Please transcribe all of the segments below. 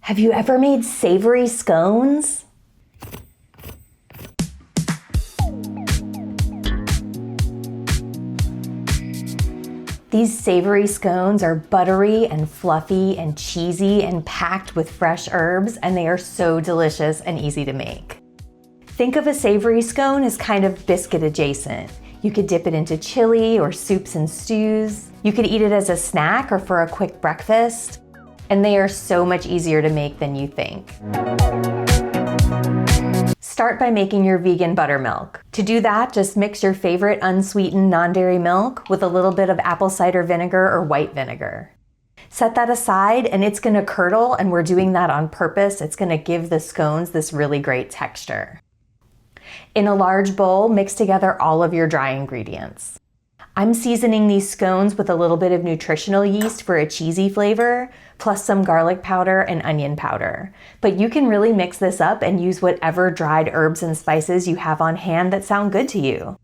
Have you ever made savory scones? These savory scones are buttery and fluffy and cheesy and packed with fresh herbs, and they are so delicious and easy to make. Think of a savory scone as kind of biscuit adjacent. You could dip it into chili or soups and stews. You could eat it as a snack or for a quick breakfast. And they are so much easier to make than you think. Start by making your vegan buttermilk. To do that, just mix your favorite unsweetened non-dairy milk with a little bit of apple cider vinegar or white vinegar. Set that aside and it's gonna curdle, and we're doing that on purpose. It's gonna give the scones this really great texture. In a large bowl, mix together all of your dry ingredients. I'm seasoning these scones with a little bit of nutritional yeast for a cheesy flavor, plus some garlic powder and onion powder. But you can really mix this up and use whatever dried herbs and spices you have on hand that sound good to you.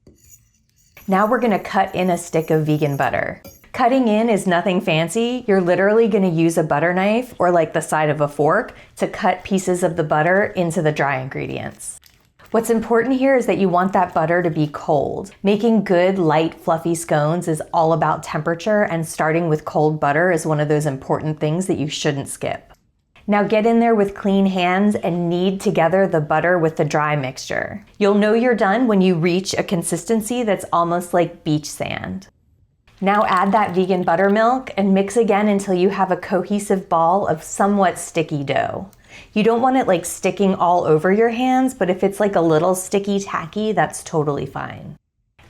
Now we're gonna cut in a stick of vegan butter. Cutting in is nothing fancy. You're literally gonna use a butter knife or like the side of a fork to cut pieces of the butter into the dry ingredients. What's important here is that you want that butter to be cold. Making good, light, fluffy scones is all about temperature, and starting with cold butter is one of those important things that you shouldn't skip. Now get in there with clean hands and knead together the butter with the dry mixture. You'll know you're done when you reach a consistency that's almost like beach sand. Now add that vegan buttermilk and mix again until you have a cohesive ball of somewhat sticky dough. You don't want it like sticking all over your hands, but if it's like a little sticky tacky, that's totally fine.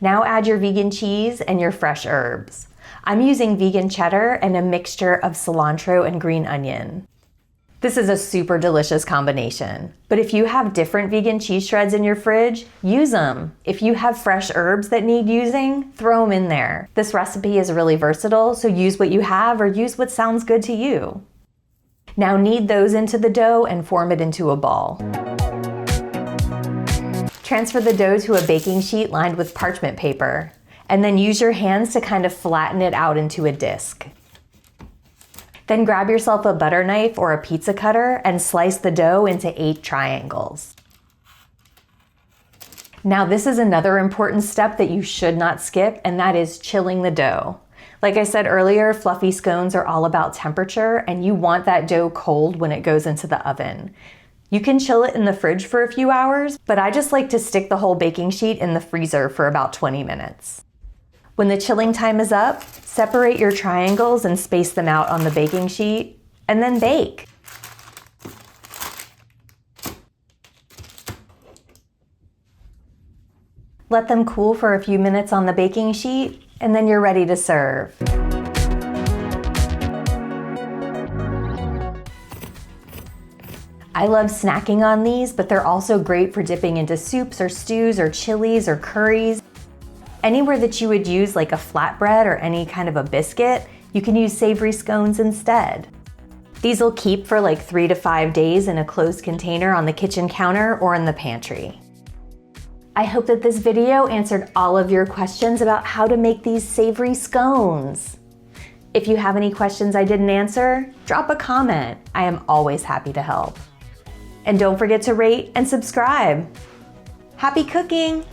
Now add your vegan cheese and your fresh herbs. I'm using vegan cheddar and a mixture of cilantro and green onion. This is a super delicious combination, but if you have different vegan cheese shreds in your fridge, use them. If you have fresh herbs that need using, throw them in there. This recipe is really versatile, so use what you have or use what sounds good to you. Now knead those into the dough and form it into a ball. Transfer the dough to a baking sheet lined with parchment paper, and then use your hands to kind of flatten it out into a disc. Then grab yourself a butter knife or a pizza cutter and slice the dough into 8 triangles. Now this is another important step that you should not skip, and that is chilling the dough. Like I said earlier, fluffy scones are all about temperature, and you want that dough cold when it goes into the oven. You can chill it in the fridge for a few hours, but I just like to stick the whole baking sheet in the freezer for about 20 minutes. When the chilling time is up, separate your triangles and space them out on the baking sheet, and then bake. Let them cool for a few minutes on the baking sheet, and then you're ready to serve. I love snacking on these, but they're also great for dipping into soups or stews or chilies or curries. Anywhere that you would use like a flatbread or any kind of a biscuit, you can use savory scones instead. These will keep for like 3 to 5 days in a closed container on the kitchen counter or in the pantry. I hope that this video answered all of your questions about how to make these savory scones. If you have any questions I didn't answer, drop a comment. I am always happy to help. And don't forget to rate and subscribe. Happy cooking!